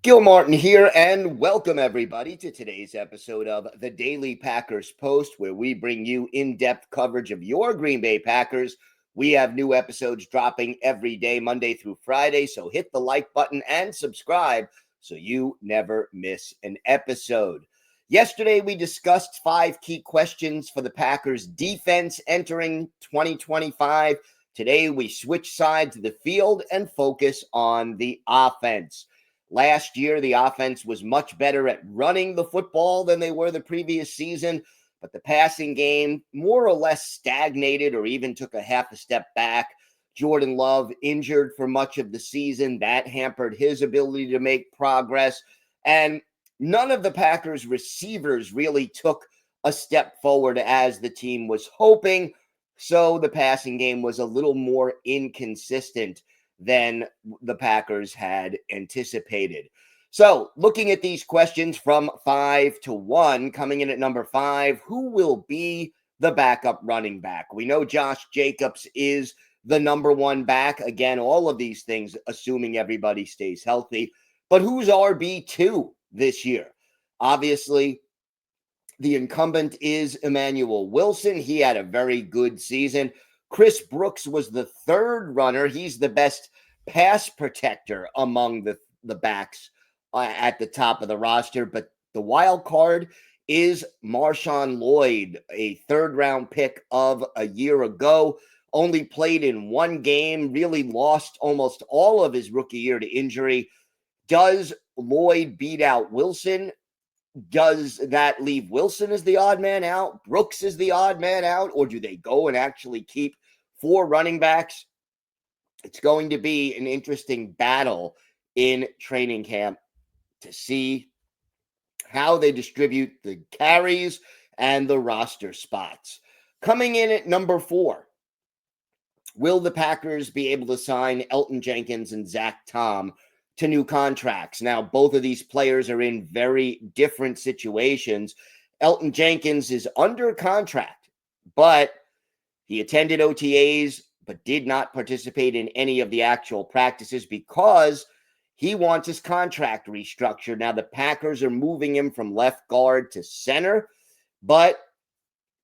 Gil Martin here, and welcome everybody to today's episode of the Daily Packers Post, where we bring you in-depth coverage of your Green Bay Packers. We have new episodes dropping every day, Monday through Friday, so hit the like button and subscribe so you never miss an episode. Yesterday, we discussed 5 key questions for the Packers defense entering 2025. Today, we switch sides of the field and focus on the offense. Last year, the offense was much better at running the football than they were the previous season, but the passing game more or less stagnated or even took a half a step back. Jordan Love injured for much of the season. That hampered his ability to make progress. And none of the Packers receivers really took a step forward as the team was hoping. So the passing game was a little more inconsistent than the Packers had anticipated. So, looking at these questions from 5 to 1, coming in at number 5, who will be the backup running back? We know Josh Jacobs is the number one back. Again, all of these things, assuming everybody stays healthy. But who's RB2 this year? Obviously, the incumbent is Emmanuel Wilson. He had a very good season. Chris Brooks was the third runner. He's the best pass protector among the backs at the top of the roster. But the wild card is Marshawn Lloyd, a third-round pick of a year ago. Only played in one game, really lost almost all of his rookie year to injury. Does Lloyd beat out Wilson? Does that leave Wilson as the odd man out? Brooks is the odd man out? Or do they go and actually keep 4 running backs? It's going to be an interesting battle in training camp to see how they distribute the carries and the roster spots. Coming in at number 4, will the Packers be able to sign Elgton Jenkins and Zach Tom to new contracts? Now, both of these players are in very different situations. Elgton Jenkins is under contract, but he attended OTAs, but did not participate in any of the actual practices because he wants his contract restructured. Now, the Packers are moving him from left guard to center, but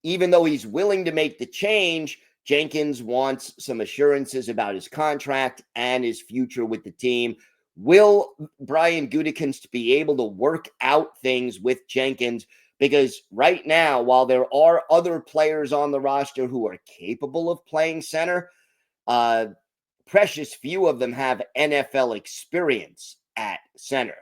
even though he's willing to make the change, Jenkins wants some assurances about his contract and his future with the team. Will Brian Gutekunst be able to work out things with Jenkins? Because right now, while there are other players on the roster who are capable of playing center, precious few of them have NFL experience at center.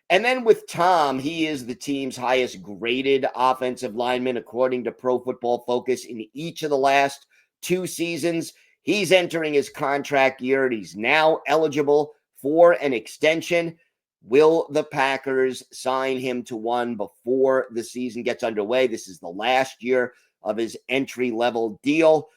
And then with Tom, he is the team's highest graded offensive lineman, according to Pro Football Focus, in each of the last 2 seasons. He's entering his contract year, and he's now eligible for an extension. Will the Packers sign him to one before the season gets underway? This is the last year of his entry-level deal.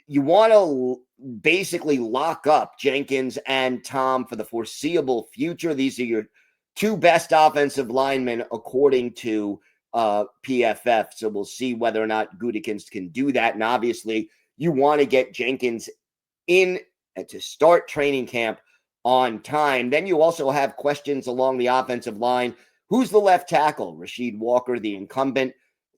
You want to basically lock up Jenkins and Tom for the foreseeable future. These are your 2 best offensive linemen, according to PFF. So we'll see whether or not Gutekunst can do that. And obviously, you want to get Jenkins in to start training camp on time. Then you also have questions along the offensive line. Who's the left tackle? Rasheed Walker, the incumbent,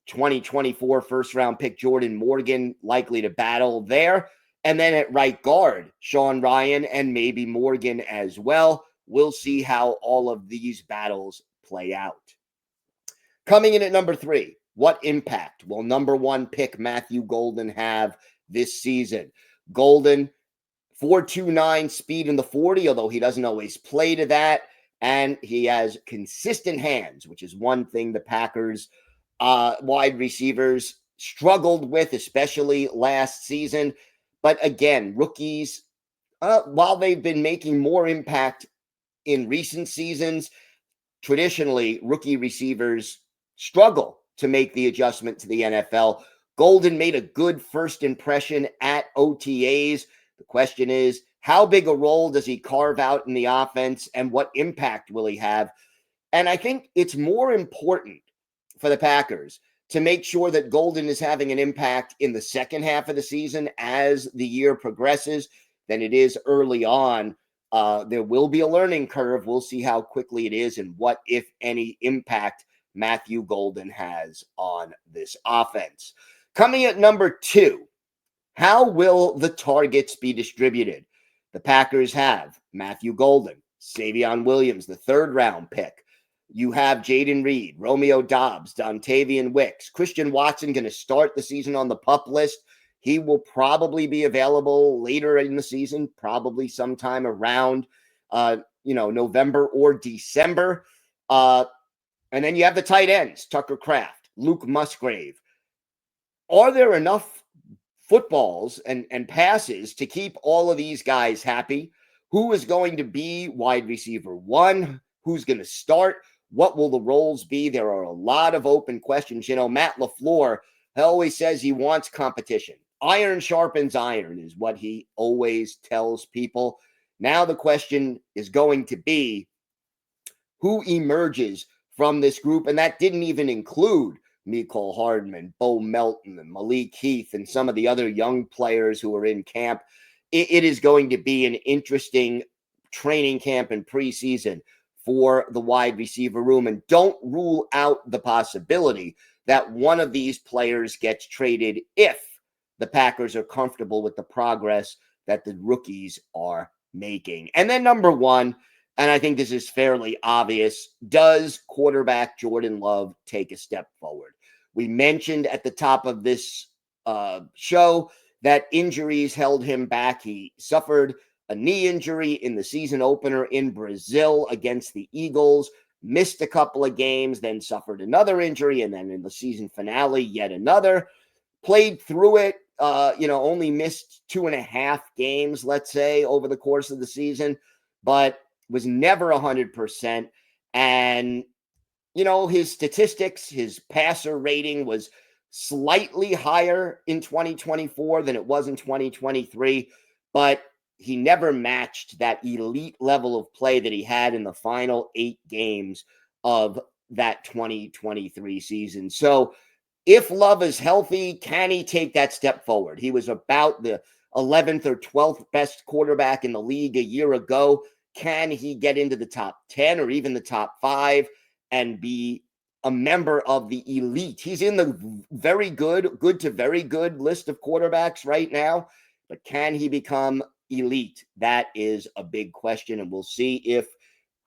2024 first-round pick Jordan Morgan, likely to battle there. And then at right guard, Sean Ryan and maybe Morgan as well. We'll see how all of these battles play out. Coming in at number 3, what impact will number 1 pick Matthew Golden have this season? Golden, 4.29 speed in the 40, although he doesn't always play to that. And he has consistent hands, which is one thing the Packers wide receivers struggled with, especially last season. But again, rookies, while they've been making more impact in recent seasons, traditionally rookie receivers struggle to make the adjustment to the NFL. Golden made a good first impression at OTAs. The question is, how big a role does he carve out in the offense, and what impact will he have? And I think it's more important for the Packers to make sure that Golden is having an impact in the second half of the season as the year progresses than it is early on. There will be a learning curve. We'll see how quickly it is and what, if any, impact Matthew Golden has on this offense. Coming at number 2, how will the targets be distributed? The Packers have Matthew Golden, Savion Williams, the 3rd-round pick. You have Jaden Reed, Romeo Doubs, Dontavian Wicks, Christian Watson going to start the season on the PUP list. He will probably be available later in the season, probably sometime around, November or December. And then you have the tight ends, Tucker Kraft, Luke Musgrave. Are there enough footballs and passes to keep all of these guys happy? Who is going to be wide receiver 1? Who's going to start? What will the roles be? There are a lot of open questions. Matt LaFleur always says he wants competition. Iron sharpens iron is what he always tells people. Now the question is going to be who emerges from this group, and that didn't even include Mecole Hardman, Bo Melton, and Malik Heath, and some of the other young players who are in camp. It is going to be an interesting training camp and preseason for the wide receiver room. And don't rule out the possibility that one of these players gets traded if the Packers are comfortable with the progress that the rookies are making. And then number 1, and I think this is fairly obvious, does quarterback Jordan Love take a step forward? We mentioned at the top of this show that injuries held him back. He suffered a knee injury in the season opener in Brazil against the Eagles, missed a couple of games, then suffered another injury, and then in the season finale, yet another. Played through it, only missed 2.5 games, let's say, over the course of the season, but was never 100%. And, his statistics, his passer rating was slightly higher in 2024 than it was in 2023, but he never matched that elite level of play that he had in the final 8 games of that 2023 season. So if Love is healthy, can he take that step forward? He was about the 11th or 12th best quarterback in the league a year ago. Can he get into the top 10 or even the top 5 and be a member of the elite? He's in the very good to very good list of quarterbacks right now, but can he become elite? That is a big question, and we'll see if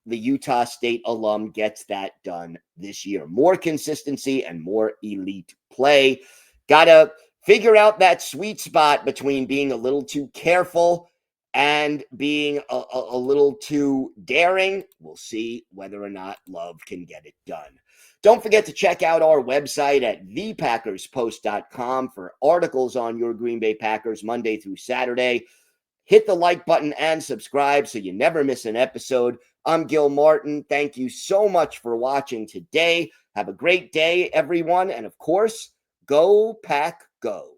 the Utah State alum gets that done this year. More consistency and more elite play. Got to figure out that sweet spot between being a little too careful and being a little too daring. We'll see whether or not Love can get it done. Don't forget to check out our website at thepackerspost.com for articles on your Green Bay Packers Monday through Saturday. Hit the like button and subscribe so you never miss an episode. I'm Gil Martin. Thank you so much for watching today. Have a great day, everyone. And of course, go Pack Go.